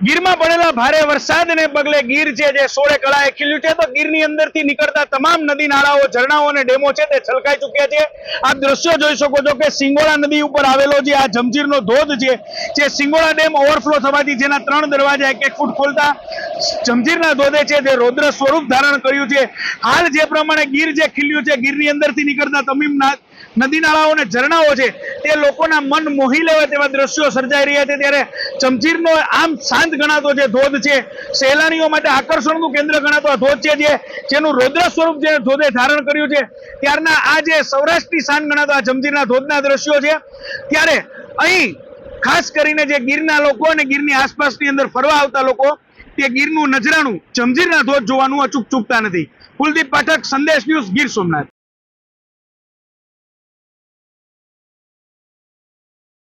ગીરમાં પડેલા ભારે વરસાદને પગલે ગીર છે જે સોળે કળાએ ખીલ્યું છે, તો ગીરની અંદરથી નીકળતા તમામ નદી નાળાઓ, ઝરણાઓ અને ડેમો છે તે છલકાઈ ચૂક્યા છે। આપ દ્રશ્યો જોઈ શકો છો કે સિંગોડા નદી ઉપર આવેલો જે આ જમજીરનો ધોધ છે, જે સિંગોડા ડેમ ઓવરફ્લો થવાથી જેના 3 દરવાજા 1-1 ફૂટ ખોલતા જમજીરના ધોધે છે તે રૌદ્ર સ્વરૂપ ધારણ કર્યું છે। હાલ જે પ્રમાણે ગીર જે ખીલ્યું છે, ગીરની અંદરથી નીકળતા તમામ નદી નાળાઓ અને ઝરણાઓ છે તે લોકોના મન મોહી લેવા તેવા દ્રશ્યો સર્જાઈ રહ્યા છે। ત્યારે જમજીરનો આમ શાંત ગણાતો જે ધોધ છે, સહેલાણીઓ માટે આકર્ષણનું કેન્દ્ર ગણાતો આ ધોધ છે, જેનું રૌદ્ર સ્વરૂપ જે ધોધે ધારણ કર્યું છે, ત્યારના આ જે સૌરાષ્ટ્રની શાન ગણાતો આ જમજીરના ધોધના દ્રશ્યો છે। ત્યારે અહીં ખાસ કરીને જે ગીરના લોકો અને ગીરની આસપાસની અંદર ફરવા આવતા લોકો તે ગીરનું નજરાણું જમજીરના ધોધ જોવાનું અચૂક ચૂકતા નથી। કુલદીપ પાઠક, સંદેશ ન્યૂઝ, ગીર સોમનાથ।